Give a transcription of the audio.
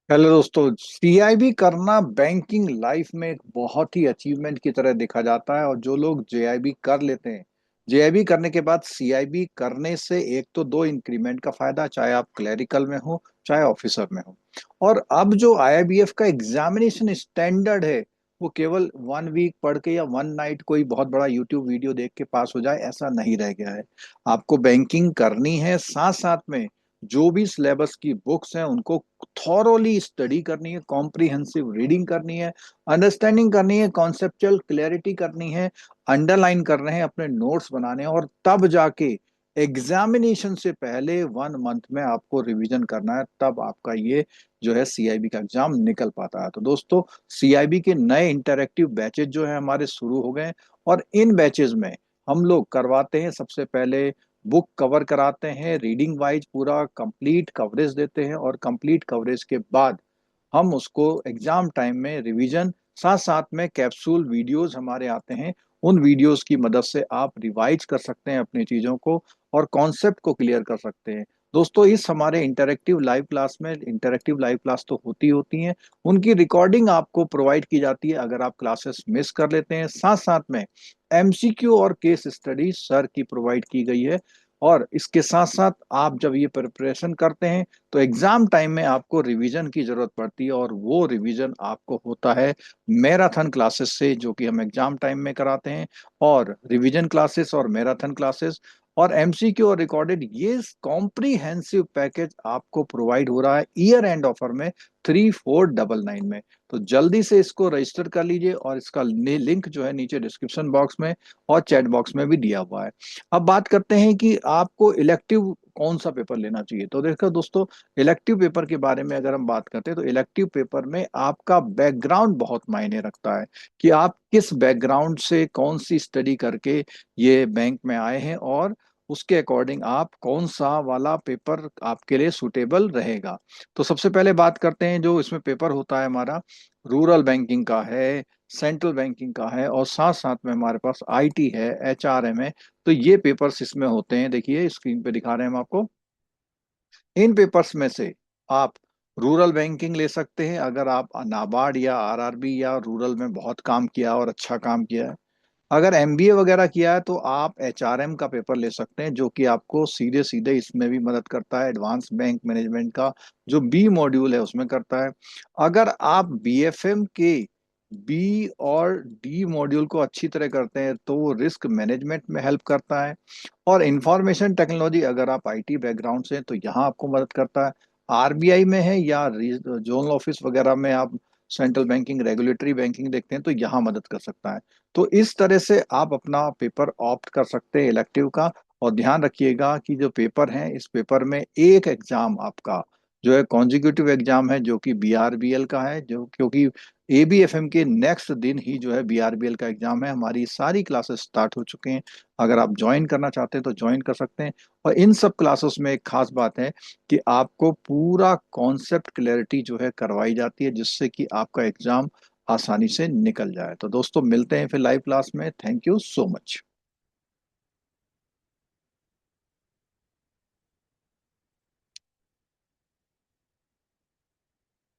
Hello दोस्तों। CIB करना banking life में एक बहुत ही अचीवमेंट की तरह देखा जाता है। और जो लोग जेआईबी कर लेते हैं, जेआईबी करने के बाद सीआईबी करने से एक तो दो इंक्रीमेंट का फायदा, चाहे आप क्लरिकल में हो चाहे ऑफिसर में हो। और अब जो आईआईबीएफ का एग्जामिनेशन स्टैंडर्ड है, वो केवल 1 वीक पढ़ के या 1 नाइट कोई बहुत बड़ा यूट्यूब वीडियो देख के पास हो जाए ऐसा नहीं रह गया है। आपको बैंकिंग करनी है, साथ साथ में जो भी सिलेबस की बुक्स हैं उनको थॉरोली स्टडी करनी है, कॉम्प्रिहेंसिव रीडिंग करनी है, अंडरस्टैंडिंग करनी है, कॉन्सेप्चुअल क्लैरिटी करनी है, अंडरलाइन करने हैं, अपने नोट्स बनाने हैं, और तब जाके एग्जामिनेशन से पहले 1 मंथ में आपको रिवीजन करना है। तब आपका ये जो है सीआईबी का एग्जाम निकल पाता है। तो दोस्तों, सीआईबी के नए इंटरेक्टिव बैचेज जो है हमारे शुरू हो गए हैं। और इन बैचेज में हम लोग करवाते हैं, सबसे पहले बुक कवर कराते हैं, रीडिंग वाइज पूरा कंप्लीट कवरेज देते हैं, और कंप्लीट कवरेज के बाद हम उसको एग्जाम टाइम में रिवीजन, साथ साथ में कैप्सूल वीडियोस हमारे आते हैं। उन वीडियोस की मदद से आप रिवाइज कर सकते हैं अपनी चीजों को, और कॉन्सेप्ट को क्लियर कर सकते हैं। दोस्तों, इस हमारे इंटरेक्टिव लाइव क्लास में, इंटरेक्टिव लाइव क्लास तो होती होती हैं, उनकी रिकॉर्डिंग आपको प्रोवाइड की जाती है अगर आप क्लासेस मिस कर लेते हैं। साथ साथ में एमसीक्यू और केस स्टडी सर की प्रोवाइड की गई है। और इसके साथ साथ आप जब ये प्रिपरेशन करते हैं तो एग्जाम टाइम में आपको रिवीजन की जरूरत पड़ती है, और वो रिवीजन आपको होता है मैराथन क्लासेस से, जो कि हम एग्जाम टाइम में कराते हैं। और रिवीजन क्लासेस और मैराथन क्लासेस और एमसीक्यू और रिकॉर्डेड, ये कॉम्प्रिहेंसिव पैकेज आपको प्रोवाइड हो रहा है ईयर एंड ऑफर में 3499 में। तो जल्दी से इसको रजिस्टर कर लीजिए, और इसका लिंक जो है नीचे डिस्क्रिप्शन बॉक्स में और चैट बॉक्स में भी दिया हुआ है। अब बात करते हैं कि आपको इलेक्टिव कौन सा पेपर लेना चाहिए। तो देखो दोस्तों, इलेक्टिव पेपर के बारे में अगर हम बात करते हैं तो इलेक्टिव पेपर में आपका बैकग्राउंड बहुत मायने रखता है, कि आप किस बैकग्राउंड से कौन सी स्टडी करके ये बैंक में आए हैं, और उसके अकॉर्डिंग आप कौन सा वाला पेपर आपके लिए सुटेबल रहेगा। तो सबसे पहले बात करते हैं, जो इसमें पेपर होता है हमारा रूरल बैंकिंग का है, सेंट्रल बैंकिंग का है, और साथ साथ में हमारे पास आईटी है, एचआरएम है। तो ये पेपर्स इसमें होते हैं, देखिए स्क्रीन पे दिखा रहे हैं हम आपको। इन पेपर्स में से आप रूरल बैंकिंग ले सकते हैं अगर आप नाबार्ड या आरआरबी या रूरल में बहुत काम किया और अच्छा काम किया है। अगर एमबीए वगैरह किया है तो आप एचआरएम का पेपर ले सकते हैं, जो कि आपको सीधे सीधे इसमें भी मदद करता है, एडवांस बैंक मैनेजमेंट का जो बी मॉड्यूल है उसमें करता है। अगर आप बीएफएम के बी और डी मॉड्यूल को अच्छी तरह करते हैं तो वो रिस्क मैनेजमेंट में हेल्प करता है। और इंफॉर्मेशन टेक्नोलॉजी, अगर आप आईटी बैकग्राउंड से हैं तो यहाँ आपको मदद करता है। आरबीआई में है या जोनल ऑफिस वगैरह में आप सेंट्रल बैंकिंग, रेगुलेटरी बैंकिंग देखते हैं तो यहाँ मदद कर सकता है। तो इस तरह से आप अपना पेपर ऑप्ट कर सकते हैं इलेक्टिव का। और ध्यान रखिएगा कि जो पेपर है, इस पेपर में एक एग्जाम आपका जो है कॉन्जिक्यूटिव एग्जाम है, जो कि बीआरबीएल का है, जो क्योंकि एबीएफएम के नेक्स्ट दिन ही जो है बीआरबीएल का एग्जाम है। हमारी सारी क्लासेस स्टार्ट हो चुके हैं, अगर आप ज्वाइन करना चाहते हैं तो ज्वाइन कर सकते हैं। और इन सब क्लासेस में एक खास बात है कि आपको पूरा कॉन्सेप्ट क्लैरिटी जो है करवाई जाती है, जिससे कि आपका एग्जाम आसानी से निकल जाए। तो दोस्तों, मिलते हैं फिर लाइव क्लास में। Thank you so much.